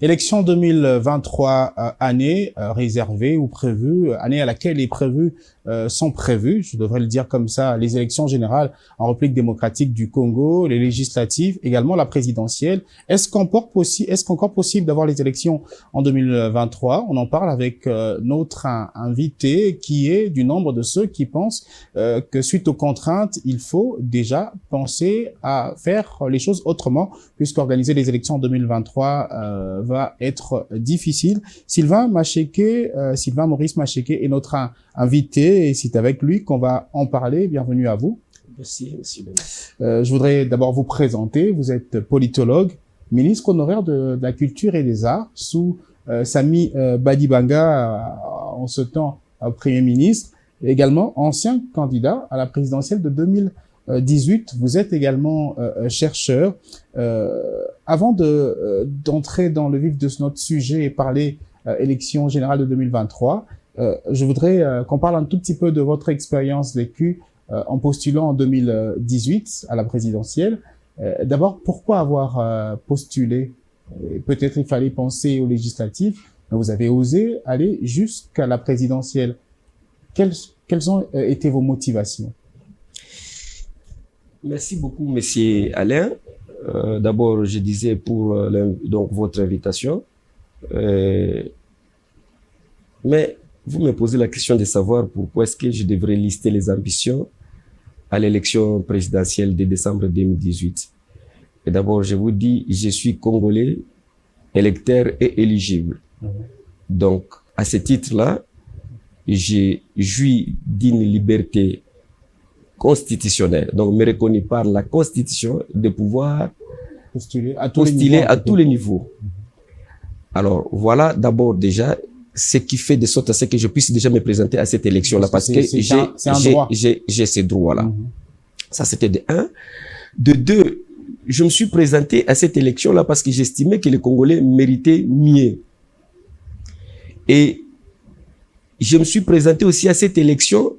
Élection 2023, année réservée ou prévue, année à laquelle sont prévues, je devrais le dire comme ça, les élections générales en République démocratique du Congo, les législatives, également la présidentielle. Est-ce qu'encore possible d'avoir les élections en 2023? On en parle avec notre invité qui est du nombre de ceux qui pensent que suite aux contraintes, il faut déjà penser à faire les choses autrement, puisqu'organiser les élections en 2023 va être difficile. Sylvain Maurice Macheke est notre invité et c'est avec lui qu'on va en parler. Bienvenue à vous. Merci, monsieur. Je voudrais d'abord vous présenter. Vous êtes politologue, ministre honoraire de la Culture et des Arts sous Sami Badibanga, en ce temps Premier ministre, et également ancien candidat à la présidentielle de 2018. Vous êtes également chercheur. Avant d'entrer dans le vif de notre sujet et parler élection générale de 2023, je voudrais qu'on parle un tout petit peu de votre expérience vécue en postulant en 2018 à la présidentielle. D'abord, pourquoi avoir postulé? Peut-être il fallait penser aux législatives, mais vous avez osé aller jusqu'à la présidentielle. Quelles ont été vos motivations? Merci beaucoup, monsieur Alain. D'abord, je disais pour donc votre invitation. Mais vous me posez la question de savoir pourquoi est-ce que je devrais lister les ambitions à l'élection présidentielle de décembre 2018. Et d'abord, je vous dis, je suis congolais, électeur et éligible. Donc, à ce titre-là, j'ai joui d'une liberté constitutionnelle, donc me reconnu par la Constitution de pouvoir postuler à tous les niveaux. Alors, voilà d'abord déjà ce qui fait de sorte à ce que je puisse déjà me présenter à cette élection-là, parce que j'ai ces droits-là. Ça, c'était de un. De deux, je me suis présenté à cette élection-là parce que j'estimais que les Congolais méritaient mieux. Et je me suis présenté aussi à cette élection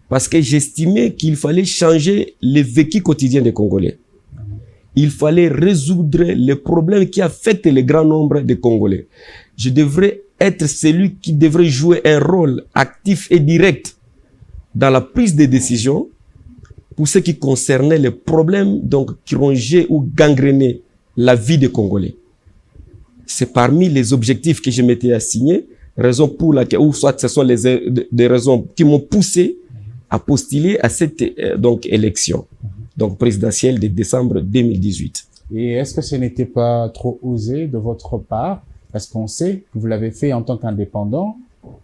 parce que j'estimais qu'il fallait changer le vécu quotidien des Congolais. Il fallait résoudre les problèmes qui affectent le grand nombre de Congolais. Je devrais être celui qui devrait jouer un rôle actif et direct dans la prise de décision pour ce qui concernait les problèmes donc, qui rongeaient ou gangrénaient la vie des Congolais. C'est parmi les objectifs que je m'étais assigné, raison pour laquelle, ou soit ce sont des raisons qui m'ont poussé à postuler à cette donc élection donc présidentielle de décembre 2018. Et est-ce que ce n'était pas trop osé de votre part? Parce qu'on sait que vous l'avez fait en tant qu'indépendant.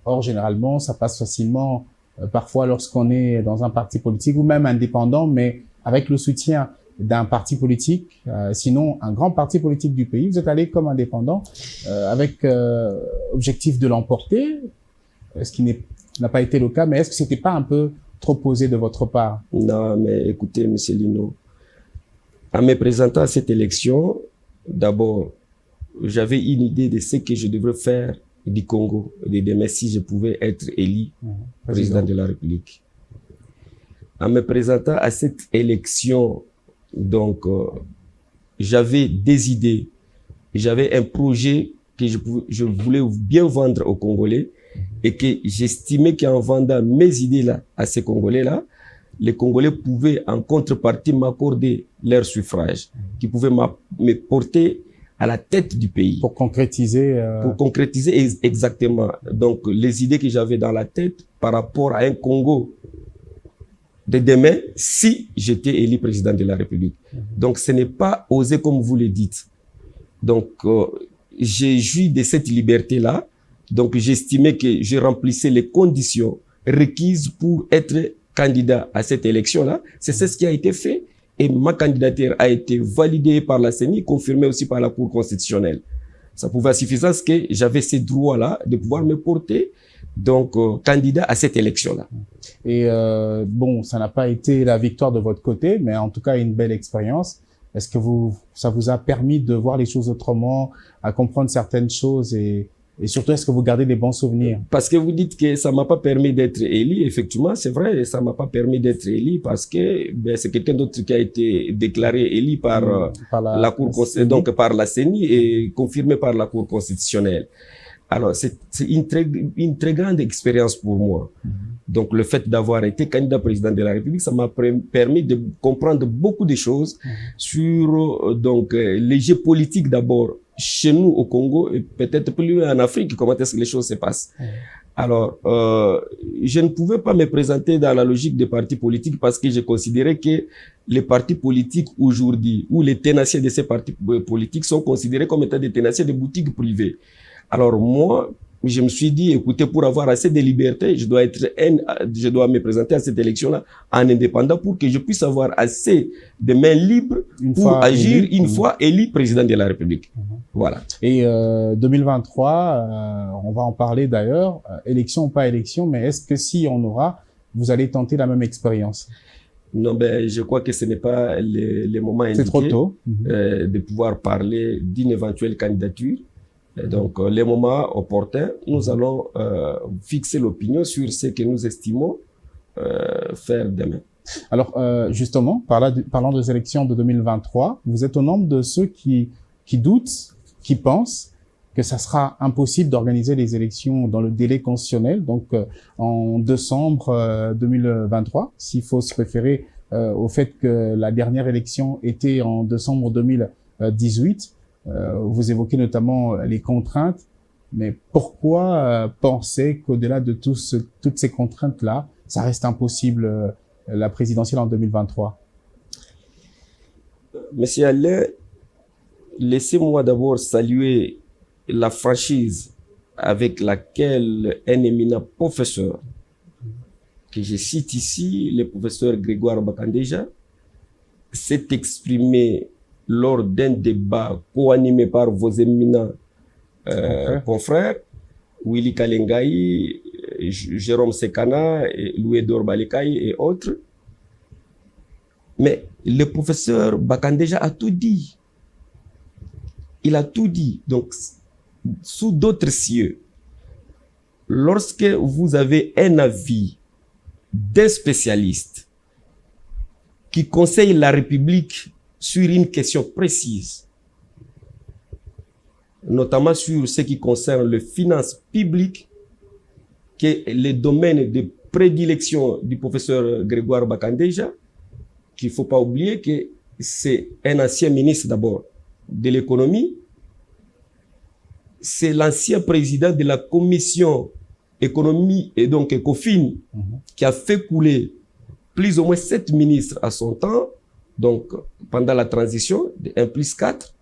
Or, généralement, ça passe facilement, parfois lorsqu'on est dans un parti politique ou même indépendant, mais avec le soutien d'un parti politique, sinon un grand parti politique du pays. Vous êtes allé comme indépendant avec objectif de l'emporter, ce qui n'a pas été le cas, mais est-ce que c'était pas un peu trop osé de votre part? Non, mais écoutez, monsieur Lino, en me présentant à cette élection, d'abord, j'avais une idée de ce que je devrais faire du Congo, de demain si je pouvais être élu président de la République. En me présentant à cette élection, donc, j'avais des idées, j'avais un projet que je voulais bien vendre aux Congolais et que j'estimais qu'en vendant mes idées-là à ces Congolais-là, les Congolais pouvaient en contrepartie m'accorder leur suffrage, qui pouvaient me porter à la tête du pays. Pour concrétiser exactement. Donc, les idées que j'avais dans la tête par rapport à un Congo de demain, si j'étais élu président de la République. Donc, ce n'est pas osé comme vous le dites. Donc, j'ai joui de cette liberté-là. Donc, j'estimais que je remplissais les conditions requises pour être candidat à cette élection-là. C'est ce qui a été fait. Et ma candidature a été validée par la CENI, confirmée aussi par la Cour constitutionnelle. Ça pouvait à suffisance que j'avais ces droits-là de pouvoir me porter donc candidat à cette élection-là. Et bon, ça n'a pas été la victoire de votre côté, mais en tout cas une belle expérience. Est-ce que ça vous a permis de voir les choses autrement, à comprendre certaines choses et Et surtout, est-ce que vous gardez des bons souvenirs? Parce que vous dites que ça m'a pas permis d'être élu. Effectivement, c'est vrai, ça m'a pas permis d'être élu parce que c'est quelqu'un d'autre qui a été déclaré élu par la Cour constitutionnelle, donc par la CENI et confirmé par la Cour constitutionnelle. Alors, c'est une très grande expérience pour moi. Donc, le fait d'avoir été candidat président de la République, ça m'a permis de comprendre beaucoup de choses sur les jeux politiques d'abord chez nous au Congo et peut-être plus en Afrique, comment est-ce que les choses se passent. Alors, je ne pouvais pas me présenter dans la logique des partis politiques parce que je considérais que les partis politiques aujourd'hui, ou les tenanciers de ces partis politiques sont considérés comme étant des tenanciers de boutiques privées. Alors moi, je me suis dit, écoutez, pour avoir assez de liberté, je dois me présenter à cette élection-là en indépendant pour que je puisse avoir assez de mains libres pour agir une fois élu président de la République. Voilà. Et 2023, on va en parler d'ailleurs, élection ou pas élection, mais est-ce que si on aura, vous allez tenter la même expérience? Non, je crois que ce n'est pas le moment indiqué. C'est trop tôt. De pouvoir parler d'une éventuelle candidature. Donc, les moments opportuns, nous allons fixer l'opinion sur ce que nous estimons faire demain. Alors, justement, parlant des élections de 2023, vous êtes au nombre de ceux qui doutent, qui pensent que ça sera impossible d'organiser les élections dans le délai constitutionnel, donc en décembre 2023, s'il faut se référer au fait que la dernière élection était en décembre 2018. Vous évoquez notamment les contraintes, mais pourquoi penser qu'au-delà de toutes ces contraintes-là, ça reste impossible la présidentielle en 2023? Monsieur Alain, laissez-moi d'abord saluer la franchise avec laquelle un éminent professeur, que je cite ici, le professeur Grégoire Bakandeja, s'est exprimé lors d'un débat co-animé par vos éminents confrères, Willy Kalengai, Jérôme Sekana, Louis-Edouard Balekaï et autres. Mais le professeur Bakandeja a tout dit. Il a tout dit. Donc, sous d'autres cieux, lorsque vous avez un avis d'un spécialiste qui conseille la République sur une question précise, notamment sur ce qui concerne les finances publiques, qui est le domaine de prédilection du professeur Grégoire Bakandeja, qu'il ne faut pas oublier que c'est un ancien ministre d'abord de l'économie, c'est l'ancien président de la commission économie et donc ECOFIN qui a fait couler plus ou moins 7 ministres à son temps, donc pendant la transition de 1+4,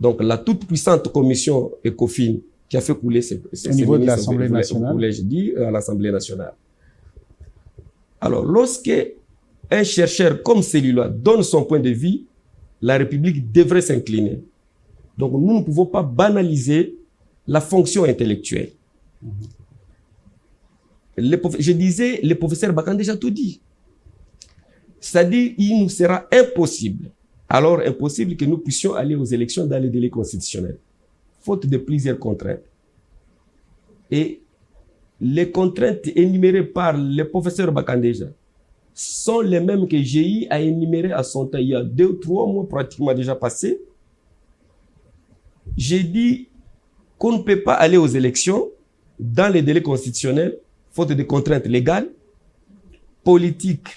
donc la toute puissante commission ECOFIN qui a fait couler ces au niveau de l'Assemblée nationale. Je dis à l'Assemblée nationale. Alors, lorsque un chercheur comme celui-là donne son point de vue, la République devrait s'incliner. Donc, nous ne pouvons pas banaliser la fonction intellectuelle. Je disais, le professeur Bakan déjà tout dit. C'est-à-dire, il nous sera impossible, alors impossible que nous puissions aller aux élections dans les délais constitutionnels, faute de plusieurs contraintes. Et les contraintes énumérées par le professeur Bakandeja sont les mêmes que GI a énumérées à son temps, il y a 2 ou 3 mois pratiquement déjà passés. J'ai dit qu'on ne peut pas aller aux élections dans les délais constitutionnels, faute de contraintes légales, politiques,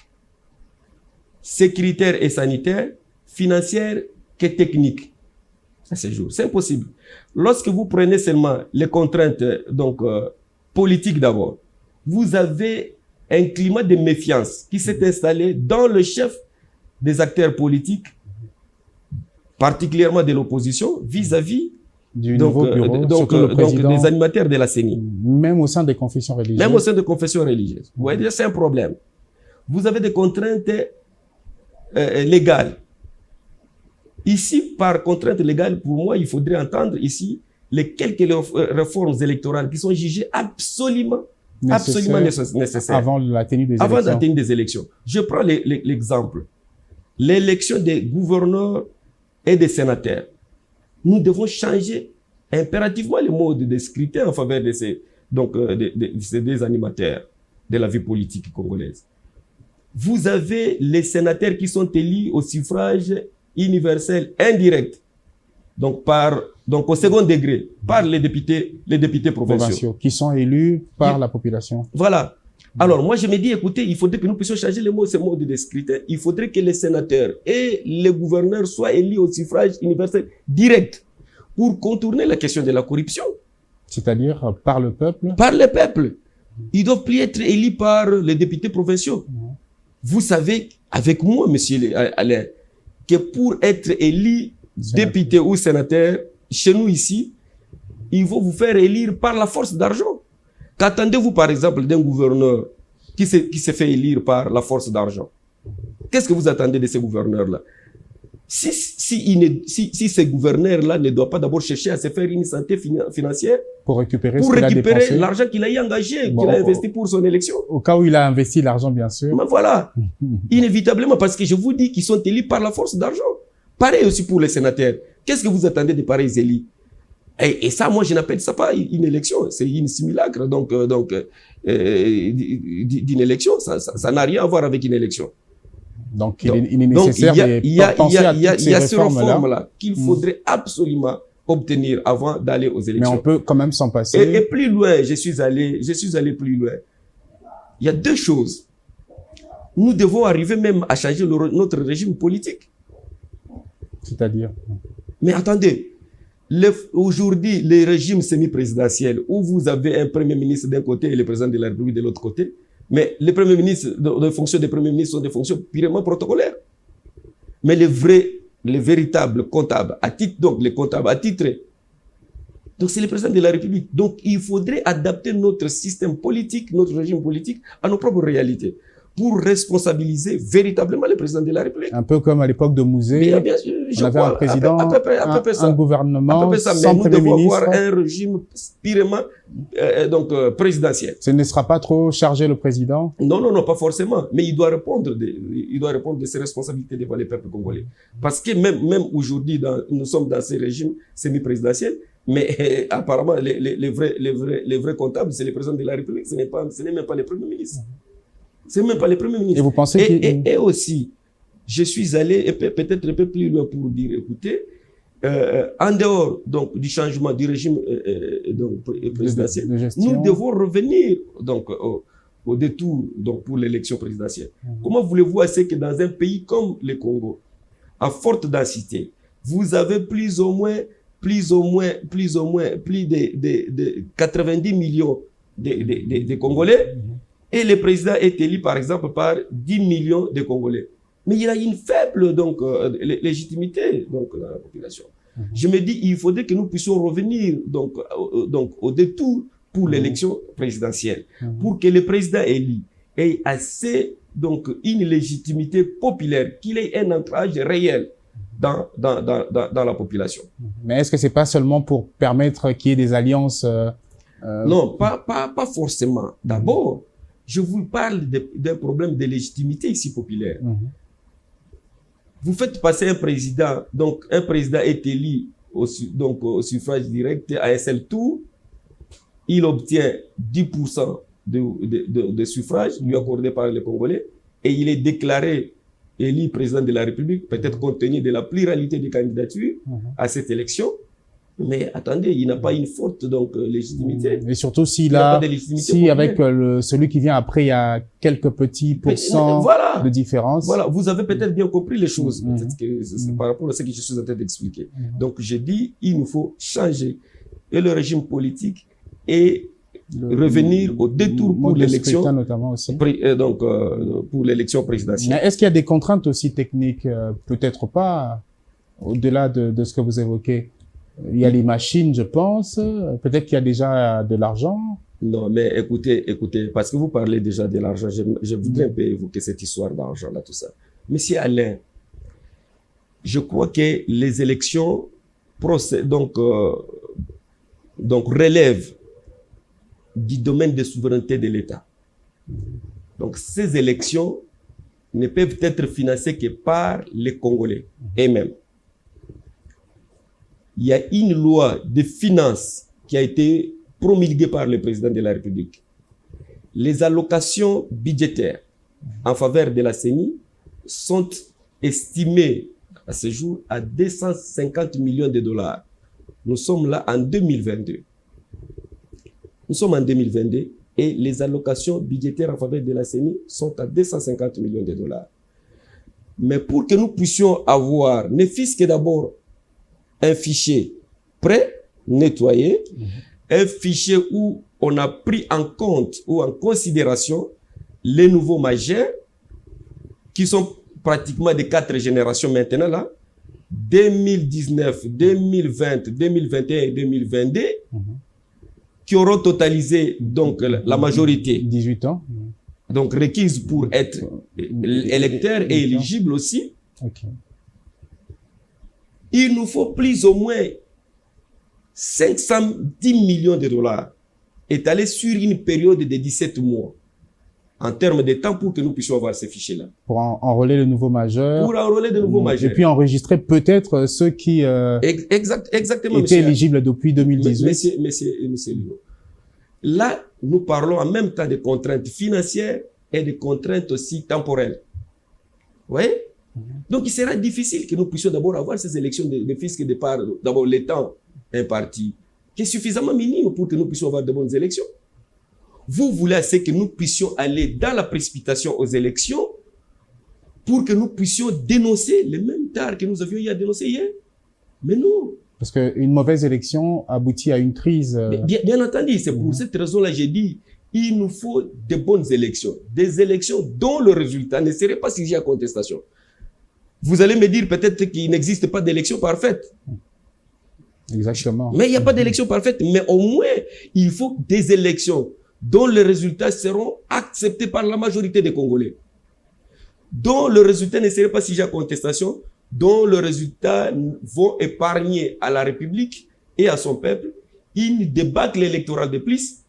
sécuritaires et sanitaires, financières que techniques. Ça, c'est impossible. Lorsque vous prenez seulement les contraintes politiques d'abord, vous avez un climat de méfiance qui s'est installé dans le chef des acteurs politiques, particulièrement de l'opposition, vis-à-vis du nouveau bureau, des animateurs de la CENI. Même au sein des confessions religieuses. Même au sein des confessions religieuses. Vous voyez, c'est un problème. Vous avez des contraintes légales. Ici, par contrainte légale, pour moi, il faudrait entendre ici les quelques réformes électorales qui sont jugées absolument nécessaires. Avant la tenue des élections. Avant la tenue des élections. Je prends l'exemple. L'élection des gouverneurs et des sénateurs. Nous devons changer impérativement le mode de scrutin en faveur de ces, donc, ces deux animateurs de la vie politique congolaise. Vous avez les sénateurs qui sont élus au suffrage universel indirect, donc au second degré, par les députés provinciaux. Qui sont élus par la population. Voilà. Alors, moi, je me dis, écoutez, il faudrait que nous puissions changer ce mode de scrutin. Il faudrait que les sénateurs et les gouverneurs soient élus au suffrage universel direct pour contourner la question de la corruption. C'est-à-dire par le peuple? Par le peuple. Ils ne doivent plus être élus par les députés provinciaux. Vous savez, avec moi, monsieur Alain, que pour être élu député ou sénateur, chez nous ici, il faut vous faire élire par la force d'argent. Qu'attendez-vous, par exemple, d'un gouverneur qui se fait élire par la force d'argent? Qu'est-ce que vous attendez de ces gouverneurs-là? Si ces gouverneurs-là ne doivent pas d'abord chercher à se faire une santé financière pour récupérer l'argent qu'il a engagé, qu'il a investi pour son élection. Au cas où il a investi l'argent, bien sûr. Mais voilà, inévitablement, parce que je vous dis qu'ils sont élus par la force d'argent. Pareil aussi pour les sénateurs. Qu'est-ce que vous attendez de pareils élus? Et ça, moi, je n'appelle ça pas une élection, c'est une simulacre d'une élection. Ça n'a rien à voir avec une élection. Donc, il est nécessaire de penser à toutes ces réformes-là qu'il faudrait absolument obtenir avant d'aller aux élections. Mais on peut quand même s'en passer. Et plus loin, je suis allé plus loin. Il y a deux choses. Nous devons arriver même à changer notre régime politique. C'est-à-dire? Mais attendez, aujourd'hui, les régimes semi-présidentiels où vous avez un premier ministre d'un côté et le président de la République de l'autre côté, mais les premiers ministres, les fonctions des premiers ministres sont des fonctions purement protocolaires. Mais les véritables comptables, les comptables attitrés, donc c'est le président de la République. Donc il faudrait adapter notre système politique, notre régime politique à nos propres réalités pour responsabiliser véritablement le président de la République. Un peu comme à l'époque de Mouzé, on avait un président, un gouvernement sans premier ministre. Nous devons avoir un régime purement présidentiel. Ce ne sera pas trop chargé le président? Non, pas forcément. Mais il doit répondre de ses responsabilités devant les peuples congolais. Parce que même aujourd'hui, nous sommes dans ces régimes semi-présidentiels, mais apparemment, les vrais comptables, c'est le président de la République, ce n'est même pas le premier ministre. C'est même pas les premiers ministres. Et vous pensez et aussi, je suis allé peut-être un peu plus loin pour dire, écoutez, en dehors donc du changement du régime présidentiel, nous devons revenir donc au détour donc pour l'élection présidentielle. Comment voulez-vous assez que dans un pays comme le Congo, à forte densité, vous avez plus de 90 millions de Congolais? Et le président est élu, par exemple, par 10 millions de Congolais. Mais il a une faible légitimité dans la population. Je me dis, il faudrait que nous puissions revenir au détour pour l'élection présidentielle, pour que le président élu ait assez une légitimité populaire, qu'il ait un ancrage réel dans la population. Mais est-ce que c'est pas seulement pour permettre qu'il y ait des alliances Non, pas forcément. D'abord, je vous parle d'un problème de légitimité ici populaire. Vous faites passer un président, donc un président est élu au suffrage direct à un seul tour, il obtient 10% de suffrage lui accordé par les Congolais et il est déclaré élu président de la République, peut-être compte tenu de la pluralité des candidatures à cette élection. Mais attendez, il n'a pas une forte légitimité. Et surtout avec celui qui vient après, il y a quelques petits pourcents de différence. Voilà, vous avez peut-être bien compris les choses. Peut-être que c'est par rapport à ce que je suis en train d'expliquer. Donc j'ai dit, il nous faut changer et le régime politique et revenir au détour pour l'élection, pour l'élection présidentielle. Mais est-ce qu'il y a des contraintes aussi techniques? Peut-être pas, au-delà de ce que vous évoquez. Il y a les machines, je pense. Peut-être qu'il y a déjà de l'argent. Non, mais écoutez, parce que vous parlez déjà de l'argent, je voudrais un peu évoquer cette histoire d'argent, là, tout ça. Monsieur Alain, je crois que les élections relèvent du domaine de souveraineté de l'État. Donc, ces élections ne peuvent être financées que par les Congolais eux-mêmes. il y a une loi de finances qui a été promulguée par le président de la République. Les allocations budgétaires en faveur de la CENI sont estimées à ce jour à 250 millions de dollars. Nous sommes là en 2022. Nous sommes en 2022 et les allocations budgétaires en faveur de la CENI sont à 250 millions de dollars. Mais pour que nous puissions avoir, ne fût-ce que d'abord un fichier prêt, nettoyé, un fichier où on a pris en compte ou en considération les nouveaux majeurs qui sont pratiquement de 4 générations maintenant là, 2019, 2020, 2021 et 2022, qui auront totalisé donc la majorité. 18 ans. Donc requise pour être électeur et éligible aussi. Okay. Il nous faut plus ou moins 510 millions de dollars étalés sur une période de 17 mois en termes de temps pour que nous puissions avoir ces fichiers-là. Pour enrôler le nouveau majeur. Pour enrôler de nouveaux majeurs. Et puis enregistrer peut-être ceux qui exactement, étaient éligibles depuis 2018. Monsieur Lino. Là, nous parlons en même temps de contraintes financières et de contraintes aussi temporelles. Vous voyez? Donc, il sera difficile que nous puissions d'abord avoir ces élections de fisc de part, d'abord le temps imparti, qui est suffisamment minime pour que nous puissions avoir de bonnes élections. Vous voulez assez que nous puissions aller dans la précipitation aux élections pour que nous puissions dénoncer les mêmes tares que nous avions eu à dénoncer hier. Mais non. Parce qu'une mauvaise élection aboutit à une crise. Bien entendu, c'est pour cette raison-là j'ai dit, il nous faut de bonnes élections. Des élections dont le résultat ne serait pas sujet à contestation. Vous allez me dire peut-être qu'il n'existe pas d'élection parfaite. Exactement. Mais il n'y a pas d'élection parfaite. Mais au moins, il faut des élections dont les résultats seront acceptés par la majorité des Congolais. Dont le résultat ne serait pas sujet à contestation, dont le résultat vont épargner à la République et à son peuple une débâcle électorale de plus,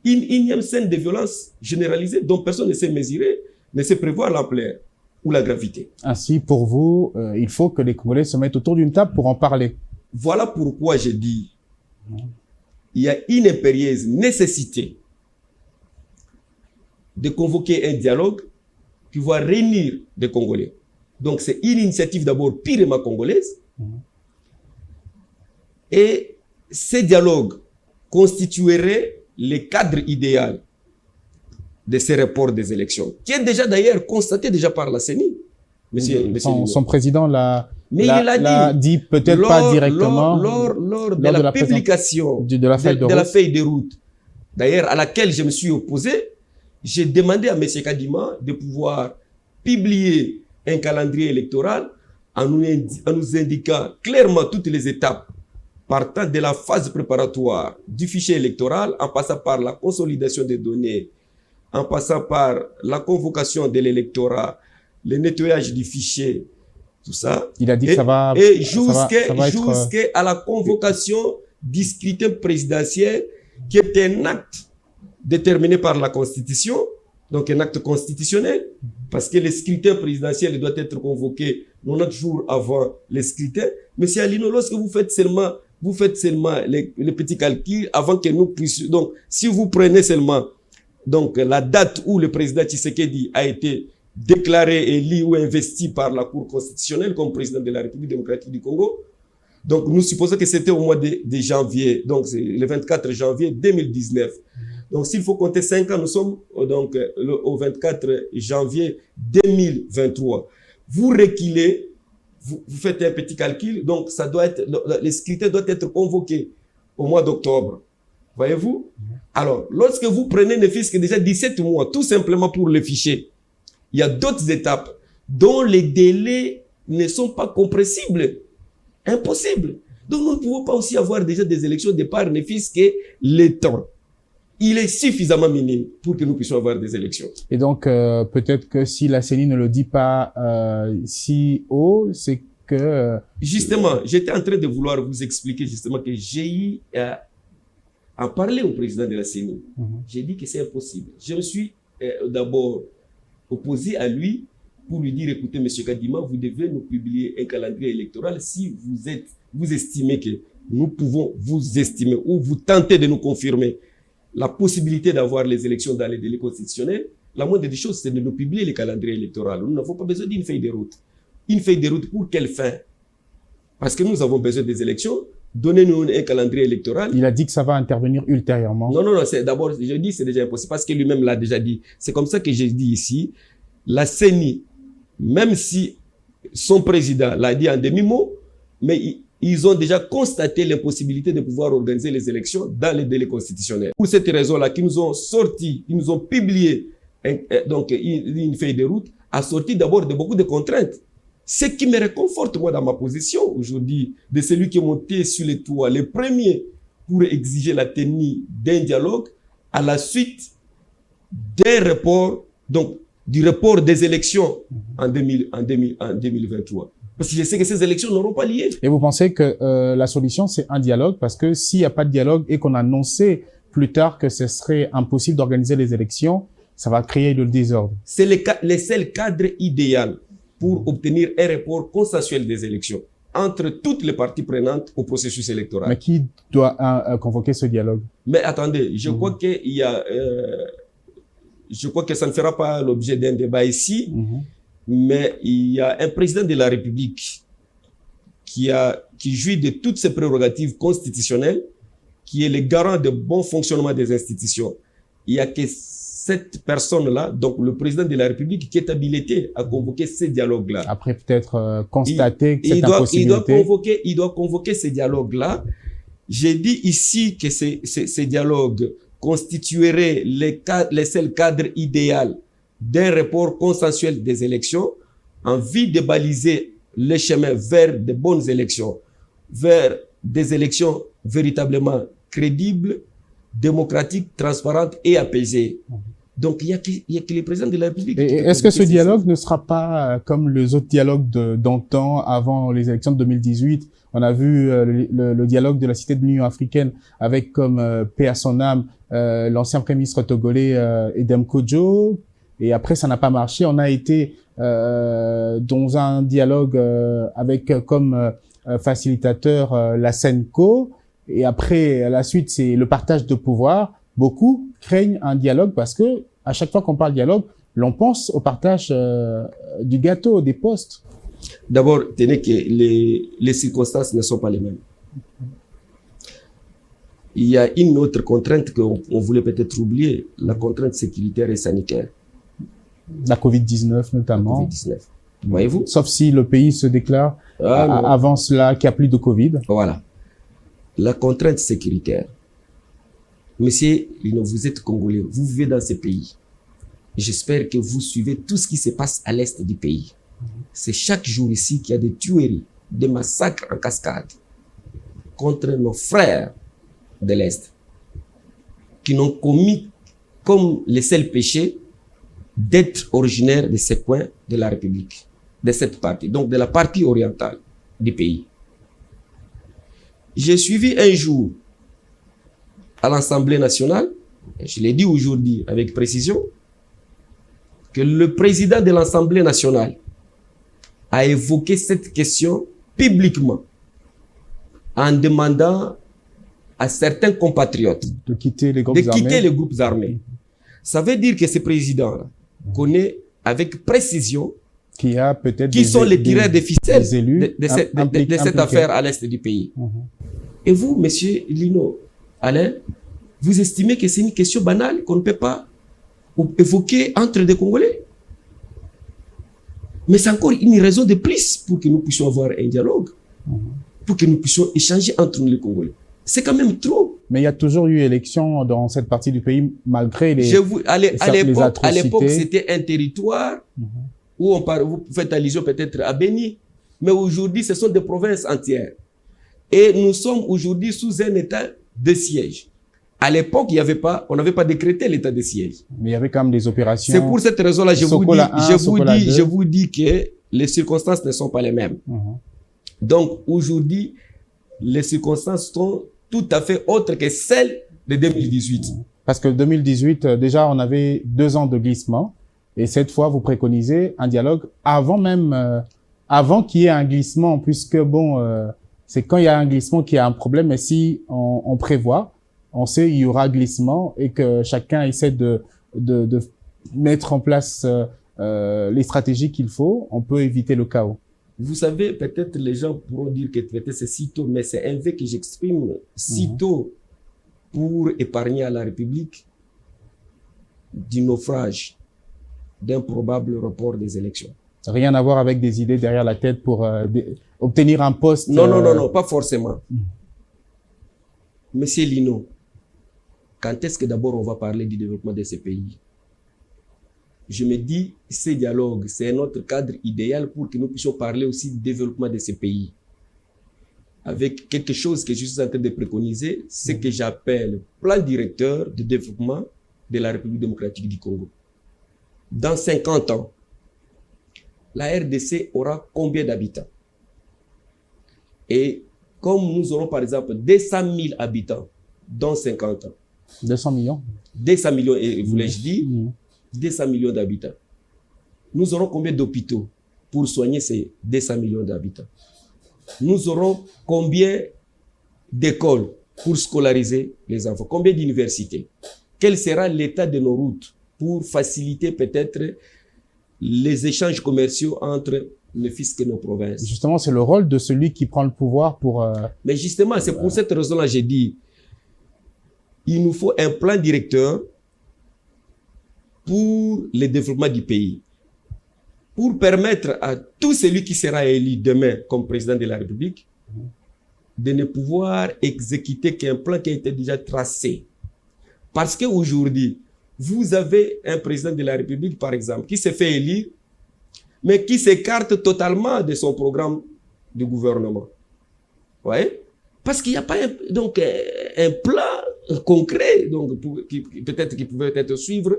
une énième scène de violence généralisée dont personne ne sait mesurer, ne sait prévoir l'ampleur ou la gravité. Ainsi, pour vous, il faut que les Congolais se mettent autour d'une table pour en parler. Voilà pourquoi j'ai dit, il y a une impérieuse nécessité de convoquer un dialogue qui va réunir des Congolais. Donc, c'est une initiative d'abord purement congolaise. Et ce dialogue constituerait le cadre idéal de ce report des élections, qui est déjà d'ailleurs constaté déjà par la CENI. Son président l'a dit peut-être pas directement lors de la publication de la feuille de route, d'ailleurs à laquelle je me suis opposé. J'ai demandé à M. Kadima de pouvoir publier un calendrier électoral en nous indiquant clairement toutes les étapes partant de la phase préparatoire du fichier électoral, en passant par la consolidation des données, en passant par la convocation de l'électorat, le nettoyage du fichier, tout ça. Il a dit que ça va... Et jusqu'à la convocation du scrutin présidentiel, qui est un acte déterminé par la Constitution, donc un acte constitutionnel, parce que le scrutin présidentiel doit être convoqué 90 jours avant le scrutin. Monsieur Alino, lorsque vous faites seulement les petits calculs avant que nous puissions... Donc, si vous prenez seulement donc, la date où le président Tshisekedi a été déclaré, élu ou investi par la Cour constitutionnelle comme président de la République démocratique du Congo, donc nous supposons que c'était au mois de janvier, donc c'est le 24 janvier 2019. Donc, s'il faut compter 5 ans, nous sommes donc au 24 janvier 2023. Vous reculez, vous faites un petit calcul, donc ça doit être, le scrutin doit être convoqué au mois d'octobre. Voyez-vous? Alors, lorsque vous prenez ne fût-ce que déjà 17 mois, tout simplement pour le fichier, il y a d'autres étapes dont les délais ne sont pas compressibles. Impossible. Donc, nous ne pouvons pas aussi avoir déjà des élections de part ne fût-ce que le temps. Il est suffisamment minime pour que nous puissions avoir des élections. Et donc, peut-être que si la CENI ne le dit pas si haut, c'est que... Justement, j'étais en train de vouloir vous expliquer justement que j'ai eu à parler au président de la CENI. J'ai dit que c'est impossible. Je me suis d'abord opposé à lui pour lui dire, écoutez, M. Kadima, vous devez nous publier un calendrier électoral si vous êtes vous estimez que nous pouvons vous estimer ou vous tenter de nous confirmer la possibilité d'avoir les élections dans les délais constitutionnels, la moindre des choses, c'est de nous publier les calendriers électoraux. Nous n'avons pas besoin d'une feuille de route. Une feuille de route pour quelle fin? Parce que nous avons besoin des élections. Donnez-nous un calendrier électoral. Il a dit que ça va intervenir ultérieurement. Non, c'est d'abord, je dis, c'est déjà impossible parce que lui-même l'a déjà dit. C'est comme ça que j'ai dit ici, la CENI, même si son président l'a dit en demi-mot, mais ils ont déjà constaté l'impossibilité de pouvoir organiser les élections dans les délais constitutionnels. Pour cette raison-là, qu'ils nous ont sorti, ils nous ont publié donc une feuille de route, a sorti d'abord de beaucoup de contraintes. Ce qui me réconforte, moi, dans ma position aujourd'hui, de celui qui est monté sur les toits, les premiers pour exiger la tenue d'un dialogue à la suite d'un report, donc du report des élections en 2023. Parce que je sais que ces élections n'auront pas lieu. Et vous pensez que la solution, c'est un dialogue? Parce que s'il n'y a pas de dialogue et qu'on annonçait plus tard que ce serait impossible d'organiser les élections, ça va créer le désordre. C'est le seul cadre idéal pour obtenir un report consensuel des élections entre toutes les parties prenantes au processus électoral. Mais qui doit convoquer ce dialogue? Mais attendez, je crois qu'il y a... je crois que ça ne fera pas l'objet d'un débat ici, mais il y a un président de la République qui jouit de toutes ses prérogatives constitutionnelles, qui est le garant de bon fonctionnement des institutions. Il y a que cette personne-là, donc le président de la République, qui est habilité à convoquer ces dialogues-là. Après peut-être constater cette impossibilité. Il doit convoquer ces dialogues-là. J'ai dit ici que ces dialogues constitueraient les seuls cadres idéaux d'un report consensuel des élections en vue de baliser le chemin vers de bonnes élections, vers des élections véritablement crédibles, démocratiques, transparentes et apaisées. Donc, il y a que le président de la République. Est-ce que ce dialogue ne sera pas comme les autres dialogues d'antan avant les élections de 2018? On a vu le dialogue de la Cité de l'Union africaine avec comme paix à son âme l'ancien premier ministre togolais Edem Kodjo. Et après, ça n'a pas marché. On a été dans un dialogue avec comme facilitateur la SENCO. Et après, à la suite, c'est le partage de pouvoir. Beaucoup craignent un dialogue parce que à chaque fois qu'on parle dialogue, l'on pense au partage du gâteau, des postes. D'abord, tenez que les circonstances ne sont pas les mêmes. Il y a une autre contrainte qu'on voulait peut-être oublier, la contrainte sécuritaire et sanitaire. La Covid-19 notamment. La Covid-19. Voyez-vous? Sauf si le pays se déclare avant cela qu'il n'y a plus de Covid. Voilà. La contrainte sécuritaire. Monsieur Lino, vous êtes Congolais, vous vivez dans ce pays. J'espère que vous suivez tout ce qui se passe à l'est du pays. C'est chaque jour ici qu'il y a des tueries, des massacres en cascade contre nos frères de l'Est qui n'ont commis comme le seul péché d'être originaires de ces coins de la République, de cette partie, donc de la partie orientale du pays. J'ai suivi un jour à l'Assemblée nationale, je l'ai dit aujourd'hui avec précision, que le président de l'Assemblée nationale a évoqué cette question publiquement en demandant à certains compatriotes de quitter les groupes armés. Ça veut dire que ce président connaît avec précision qui sont les tireurs de ficelles de cette affaire à l'est du pays. Et vous, monsieur Lino, Alain, vous estimez que c'est une question banale qu'on ne peut pas évoquer entre des Congolais? Mais c'est encore une raison de plus pour que nous puissions avoir un dialogue, pour que nous puissions échanger entre nous les Congolais. C'est quand même trop. Mais il y a toujours eu élection dans cette partie du pays, malgré les à l'époque, c'était un territoire où vous faites allusion peut-être à Béni. Mais aujourd'hui, ce sont des provinces entières. Et nous sommes aujourd'hui sous un état de siège. À l'époque, on n'avait pas décrété l'état de siège. Mais il y avait quand même des opérations. C'est pour cette raison-là, je vous dis que les circonstances ne sont pas les mêmes. Donc, aujourd'hui, les circonstances sont tout à fait autres que celles de 2018. Parce que 2018, déjà, on avait 2 ans de glissement. Et cette fois, vous préconisez un dialogue avant même, avant qu'il y ait un glissement, puisque bon, C'est quand il y a un glissement qu'il y a un problème, mais si on prévoit, on sait il y aura glissement et que chacun essaie de mettre en place les stratégies qu'il faut, on peut éviter le chaos. Vous savez, peut-être les gens pourront dire que peut-être c'est si tôt, mais c'est un vœu que j'exprime si tôt pour épargner à la République du naufrage, d'un probable report des élections. Rien à voir avec des idées derrière la tête pour obtenir un poste. Non, pas forcément. Monsieur Lino, quand est-ce que d'abord on va parler du développement de ces pays? Je me dis, ces dialogues, c'est notre cadre idéal pour que nous puissions parler aussi du développement de ces pays. Avec quelque chose que je suis en train de préconiser, c'est que j'appelle plan directeur de développement de la République démocratique du Congo. Dans 50 ans, la RDC aura combien d'habitants? Et comme nous aurons par exemple 200 000 habitants dans 50 ans. 200 millions. 200 millions, et voulais-je dire, 200 millions d'habitants. Nous aurons combien d'hôpitaux pour soigner ces 200 millions d'habitants? Nous aurons combien d'écoles pour scolariser les enfants? Combien d'universités? Quel sera l'état de nos routes pour faciliter peut-être les échanges commerciaux entre le fisc et nos provinces? Justement, c'est le rôle de celui qui prend le pouvoir pour... Mais justement, c'est pour cette raison-là j'ai dit, il nous faut un plan directeur pour le développement du pays, pour permettre à tout celui qui sera élu demain comme président de la République de ne pouvoir exécuter qu'un plan qui a été déjà tracé. Parce qu'aujourd'hui, vous avez un président de la République, par exemple, qui s'est fait élire, mais qui s'écarte totalement de son programme de gouvernement. Vous voyez? Parce qu'il n'y a pas un plan concret donc, peut-être qui pouvait être suivre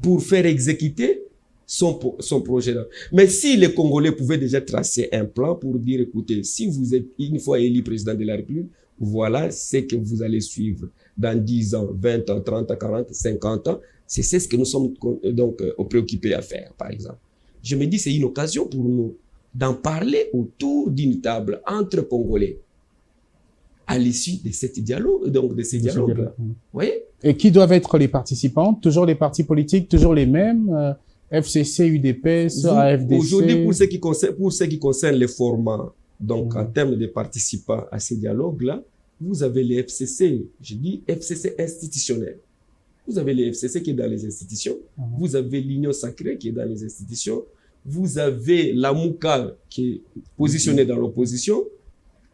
pour faire exécuter son projet-là. Mais si les Congolais pouvaient déjà tracer un plan pour dire, écoutez, si vous êtes une fois élu président de la République, voilà ce que vous allez suivre dans 10 ans, 20 ans, 30 ans, 40, 50 ans. C'est ce que nous sommes donc préoccupés à faire, par exemple. Je me dis, c'est une occasion pour nous d'en parler autour d'une table entre Congolais à l'issue de cette dialogue, donc de ces dialogues-là. Vous voyez? Et qui doivent être les participants? Toujours les partis politiques, toujours les mêmes? FCC, UDPS, AFDC? Aujourd'hui, pour ce qui concerne les formats, donc en termes de participants à ces dialogues-là, vous avez les FCC, je dis FCC institutionnel. Vous avez les FCC qui est dans les institutions, vous avez l'Union Sacrée qui est dans les institutions, vous avez la MOUCA qui est positionnée dans l'opposition,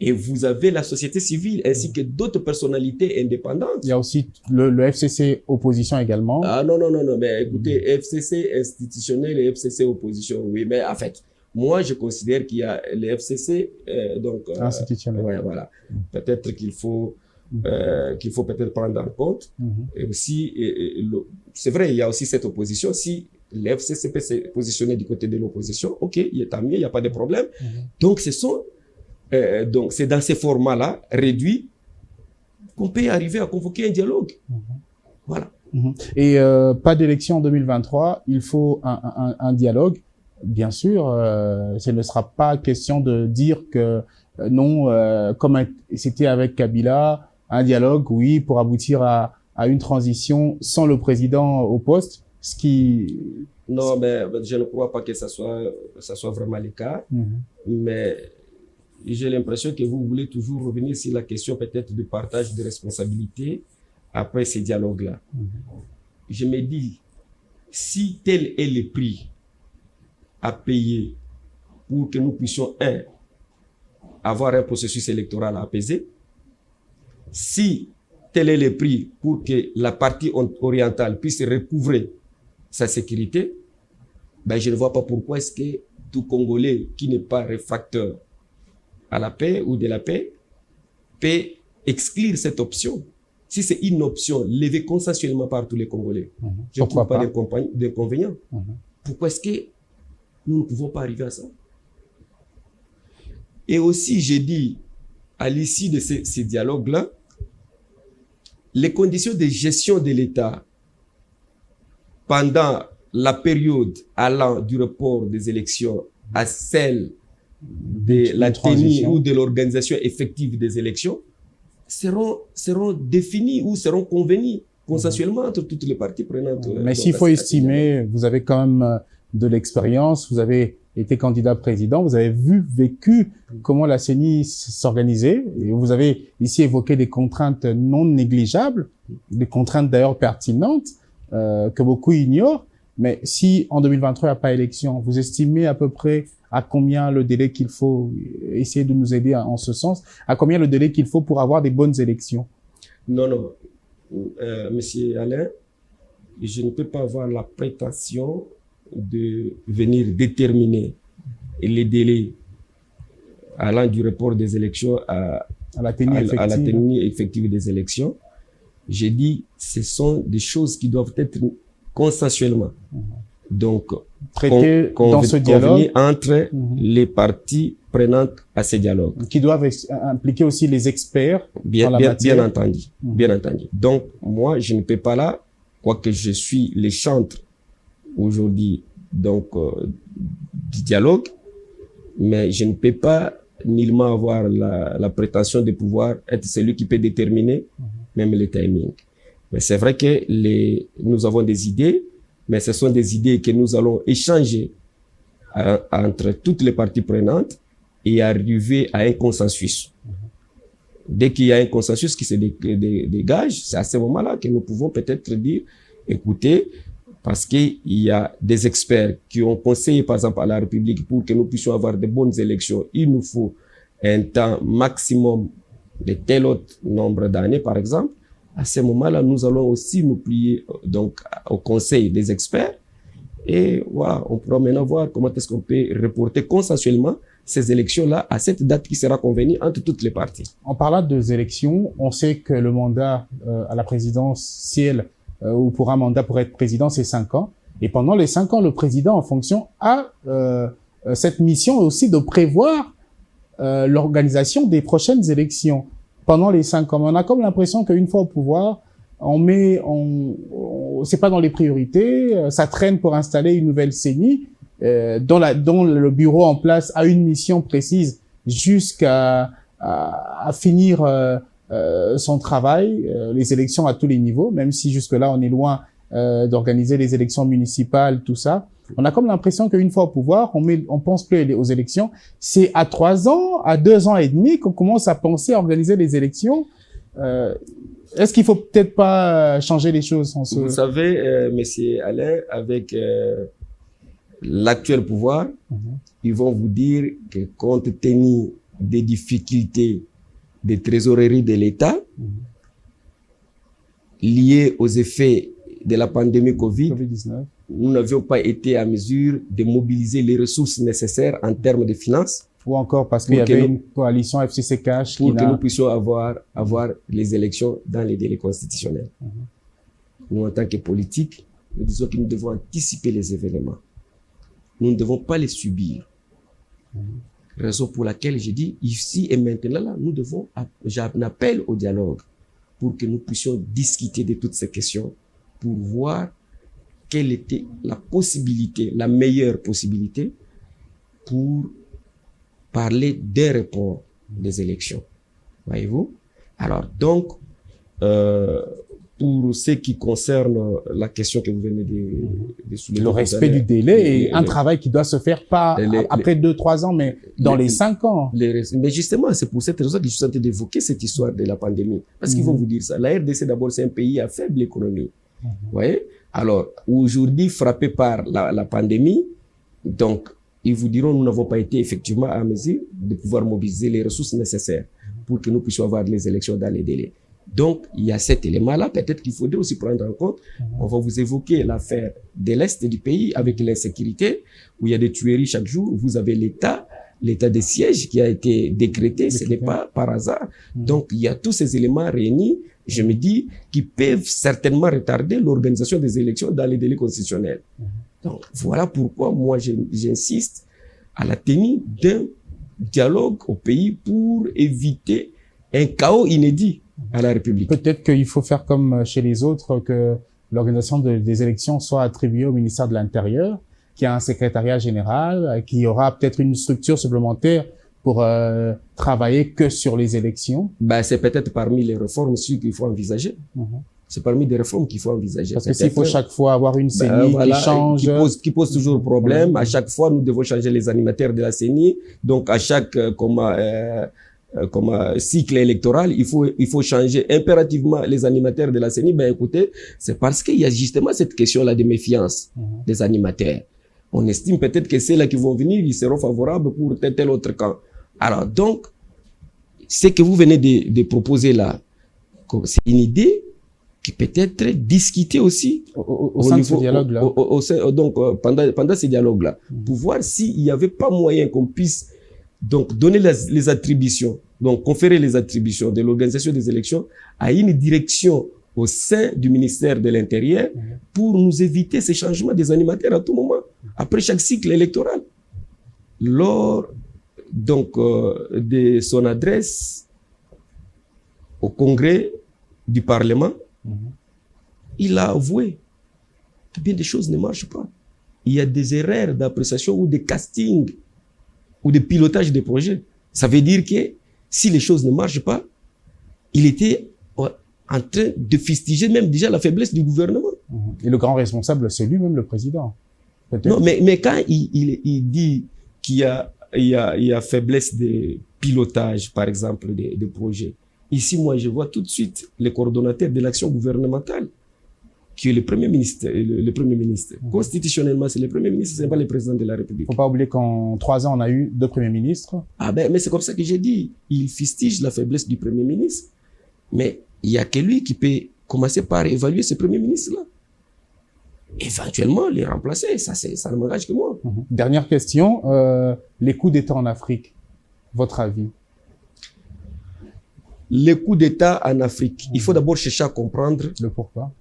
et vous avez la société civile ainsi que d'autres personnalités indépendantes. Il y a aussi le FCC opposition également. Ah non, mais écoutez, FCC institutionnel et FCC opposition, oui, mais en fait, moi je considère qu'il y a les FCC, institutionnel. Ouais, voilà. Peut-être qu'il faut peut-être prendre en compte. Et aussi, c'est vrai, il y a aussi cette opposition. Si le FCC peut se positionner du côté de l'opposition, ok, il est mieux, il n'y a pas de problème. Donc, donc, c'est dans ces formats-là, réduits, qu'on peut arriver à convoquer un dialogue. Voilà. Et pas d'élection en 2023, il faut un dialogue. Bien sûr, ce ne sera pas question de dire que non, comme c'était avec Kabila, un dialogue, oui, pour aboutir à une transition sans le président au poste, ce qui... Non, mais je ne crois pas que ça soit vraiment le cas, mais j'ai l'impression que vous voulez toujours revenir sur la question peut-être du partage de responsabilités après ces dialogues-là. Je me dis, si tel est le prix à payer pour que nous puissions, avoir un processus électoral apaisé, si tel est le prix pour que la partie orientale puisse recouvrer sa sécurité, ben je ne vois pas pourquoi est-ce que tout Congolais qui n'est pas réfractaire à la paix ou de la paix peut exclure cette option. Si c'est une option levée consensuellement par tous les Congolais, je ne trouve pas d'inconvénient. Pourquoi est-ce que nous ne pouvons pas arriver à ça? Et aussi, j'ai dit, à l'issue de ces dialogues-là, les conditions de gestion de l'État pendant la période allant du report des élections à celle de la tenue ou de l'organisation effective des élections seront définis ou seront convenus consensuellement entre toutes les parties prenantes. Mais s'il faut estimer, vous avez quand même de l'expérience, vous avez été candidat président, vous avez vécu comment la CENI s'organisait, et vous avez ici évoqué des contraintes non négligeables, des contraintes d'ailleurs pertinentes, que beaucoup ignorent. Mais si en 2023 il n'y a pas élection, vous estimez à peu près à combien le délai qu'il faut, essayer de nous aider en ce sens, à combien le délai qu'il faut pour avoir des bonnes élections? Non. Monsieur Alain, je ne peux pas avoir la prétention de venir déterminer les délais allant du report des élections à la tenue effective des élections. J'ai dit, ce sont des choses qui doivent être consensuellement. Donc, traiter dans ce dialogue entre les parties prenantes à ces dialogues. Qui doivent impliquer aussi les experts bien entendu. Bien entendu. Donc, moi, je ne peux pas là, quoique je suis le chantre aujourd'hui, donc, du dialogue, mais je ne peux pas nullement avoir la prétention de pouvoir être celui qui peut déterminer même le timing. Mais c'est vrai que nous avons des idées, mais ce sont des idées que nous allons échanger entre toutes les parties prenantes et arriver à un consensus. Dès qu'il y a un consensus qui se dégage, c'est à ce moment-là que nous pouvons peut-être dire, écoutez, parce qu'il y a des experts qui ont conseillé, par exemple, à la République, pour que nous puissions avoir de bonnes élections, il nous faut un temps maximum de tel autre nombre d'années, par exemple. À ce moment-là, nous allons aussi nous plier donc au conseil des experts et voilà, on pourra maintenant voir comment est-ce qu'on peut reporter consensuellement ces élections-là à cette date qui sera convenue entre toutes les parties. En parlant des élections, on sait que le mandat à la présidentielle ou pour un mandat pour être président, c'est 5 ans. Et pendant les 5 ans, le président en fonction a cette mission aussi de prévoir l'organisation des prochaines élections. Pendant les 5 ans, on a comme l'impression qu'une fois au pouvoir, c'est pas dans les priorités, ça traîne pour installer une nouvelle CENI, dont le bureau en place a une mission précise jusqu'à finir son travail, les élections à tous les niveaux, même si jusque-là on est loin d'organiser les élections municipales, tout ça. On a comme l'impression qu'une fois au pouvoir, on pense plus aux élections. C'est à 3 ans, à 2 ans et demi qu'on commence à penser à organiser les élections. Est-ce qu'il faut peut-être pas changer les choses Vous savez, monsieur Alain, avec l'actuel pouvoir, ils vont vous dire que compte tenu des difficultés de trésorerie de l'État liées aux effets de la pandémie Covid-19, nous n'avions pas été à mesure de mobiliser les ressources nécessaires en termes de finances. Ou encore parce qu'il y avait une coalition FCC-Cash pour que nous puissions avoir les élections dans les délais constitutionnels. Nous, en tant que politiques, nous disons que nous devons anticiper les événements. Nous ne devons pas les subir. Raison pour laquelle j'ai dit, ici et maintenant, là, j'en appelle au dialogue pour que nous puissions discuter de toutes ces questions, pour voir quelle était la possibilité, la meilleure possibilité pour parler des report des élections. Voyez-vous? Alors, donc, pour ce qui concerne la question que vous venez de soulever. Le respect du délai et un travail qui doit se faire pas après 2-3 ans, mais dans les 5 ans. Mais justement, c'est pour cette raison que je suis en train d'évoquer cette histoire de la pandémie. Parce qu'ils vont vous dire ça. La RDC, d'abord, c'est un pays à faible économie. Vous voyez? Alors, aujourd'hui, frappé par la pandémie, donc, ils vous diront, nous n'avons pas été effectivement à mesure de pouvoir mobiliser les ressources nécessaires pour que nous puissions avoir les élections dans les délais. Donc, il y a cet élément-là, peut-être qu'il faudrait aussi prendre en compte. On va vous évoquer l'affaire de l'Est du pays avec l'insécurité, où il y a des tueries chaque jour. Vous avez l'état de siège qui a été décrété, ce n'est pas par hasard. Donc, il y a tous ces éléments réunis, je me dis, qui peuvent certainement retarder l'organisation des élections dans les délais constitutionnels. Donc, voilà pourquoi moi, j'insiste à la tenue d'un dialogue au pays pour éviter un chaos inédit à la République. Peut-être qu'il faut faire comme chez les autres, que l'organisation des élections soit attribuée au ministère de l'Intérieur qu'il y a un secrétariat général, qu'il y aura peut-être une structure supplémentaire pour travailler que sur les élections? Ben, c'est peut-être parmi les réformes qu'il faut envisager. C'est parmi des réformes qu'il faut envisager. Parce que s'il faut chaque fois avoir une CENI voilà, qui change... Qui pose toujours problème. À chaque fois, nous devons changer les animateurs de la CENI. Donc, à chaque cycle électoral, il faut changer impérativement les animateurs de la CENI. Ben, écoutez, c'est parce qu'il y a justement cette question-là de méfiance des animateurs. On estime peut-être que ceux-là qui vont venir, ils seront favorables pour tel autre camp. Alors, donc, ce que vous venez de proposer là, c'est une idée qui peut être discuté aussi au sein de ce dialogue-là. Donc, pendant ce dialogue-là, pour voir s'il n'y avait pas moyen qu'on puisse donc donner les attributions, donc conférer les attributions de l'organisation des élections à une direction au sein du ministère de l'Intérieur pour nous éviter ces changements des animateurs à tout moment, après chaque cycle électoral. Lors donc de son adresse au Congrès du Parlement, il a avoué que bien des choses ne marchent pas. Il y a des erreurs d'appréciation ou de casting ou de pilotage des projets. Ça veut dire que si les choses ne marchent pas, il était en train de fustiger même déjà la faiblesse du gouvernement. Et le grand responsable, c'est lui-même le président. Non, mais quand il dit qu'il y a faiblesse de pilotage, par exemple, des projets, ici, moi, je vois tout de suite le coordonnateur de l'action gouvernementale, qui est le Premier ministre. Le Premier ministre. Constitutionnellement, c'est le Premier ministre, ce n'est pas le président de la République. Il ne faut pas oublier qu'en 3 ans, on a eu 2 premiers ministres. Ah ben, mais c'est comme ça que j'ai dit. Il fustige la faiblesse du Premier ministre. Mais il n'y a que lui qui peut commencer par évaluer ce Premier ministre-là. Éventuellement, les remplacer, ça ne m'engage que moi. Dernière question, les coups d'État en Afrique, votre avis? Les coups d'État en Afrique, il faut d'abord chercher à comprendre le pourquoi.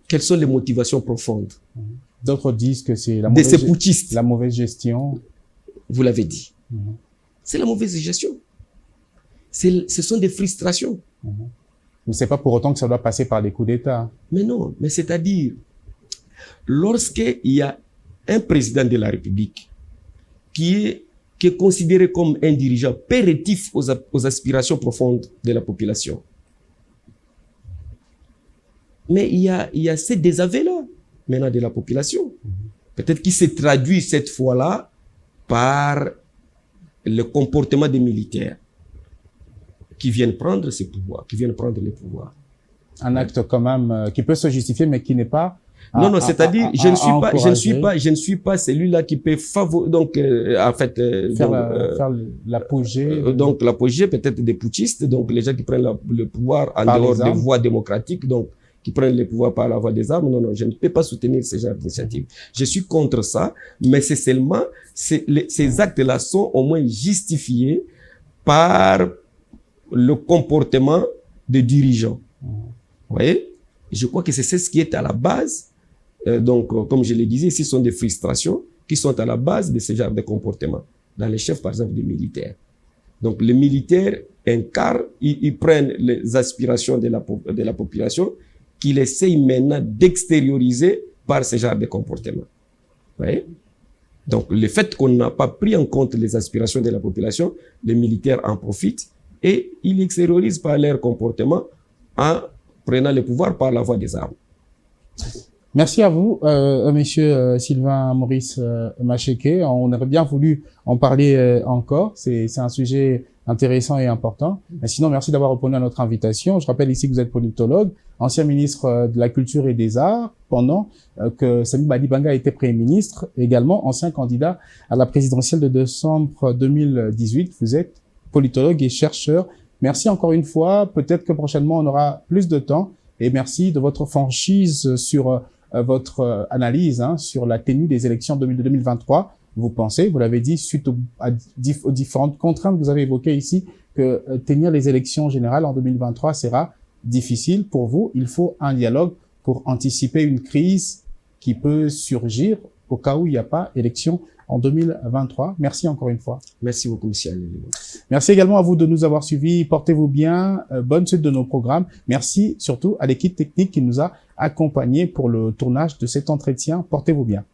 Quelles sont les motivations profondes. D'autres disent que c'est la mauvaise gestion. Vous l'avez dit. C'est la mauvaise gestion. Ce sont des frustrations. Mais c'est pas pour autant que ça doit passer par des coups d'État. Mais non, mais c'est-à-dire, lorsqu'il y a un président de la République qui est considéré comme un dirigeant pérétif aux aspirations profondes de la population. Mais il y a ces désaveux-là, maintenant, de la population. Peut-être qu'il se traduit cette fois-là par le comportement des militaires qui viennent prendre ces pouvoirs, qui viennent prendre les pouvoirs. Un acte quand même qui peut se justifier, mais qui n'est pas... Non, c'est-à-dire, je ne suis pas celui-là qui peut faire l'apogée. Donc, l'apogée peut-être des putschistes, donc les gens qui prennent le pouvoir en dehors des voies démocratiques, donc qui prennent le pouvoir par la voie des armes. Non, je ne peux pas soutenir ce genre d'initiative. Je suis contre ça, mais c'est seulement, ces actes-là sont au moins justifiés par le comportement des dirigeants. Vous voyez? Je crois que c'est ce qui est à la base. Donc, comme je le disais, ici, ce sont des frustrations qui sont à la base de ce genre de comportement. Dans les chefs, par exemple, des militaires. Donc, les militaires incarnent, ils prennent les aspirations de la population qu'ils essayent maintenant d'extérioriser par ce genre de comportement. Vous voyez? Donc, le fait qu'on n'a pas pris en compte les aspirations de la population, les militaires en profitent et ils extériorisent par leur comportement en prenant le pouvoir par la voie des armes. Merci à vous, monsieur Sylvain Maurice Macheke. On aurait bien voulu en parler encore. C'est un sujet intéressant et important. Mais sinon, merci d'avoir répondu à notre invitation. Je rappelle ici que vous êtes politologue, ancien ministre de la Culture et des Arts, pendant que Samy Badibanga était Premier ministre, également ancien candidat à la présidentielle de décembre 2018. Vous êtes politologue et chercheur. Merci encore une fois. Peut-être que prochainement, on aura plus de temps. Et merci de votre franchise sur votre analyse sur la tenue des élections 2023. Vous pensez, vous l'avez dit, suite aux différentes contraintes que vous avez évoquées ici, que tenir les élections générales en 2023 sera difficile pour vous. Il faut un dialogue pour anticiper une crise qui peut surgir au cas où il n'y a pas élection en 2023. Merci encore une fois. Merci beaucoup, monsieur. Merci également à vous de nous avoir suivis. Portez-vous bien. Bonne suite de nos programmes. Merci surtout à l'équipe technique qui nous a accompagnés pour le tournage de cet entretien. Portez-vous bien.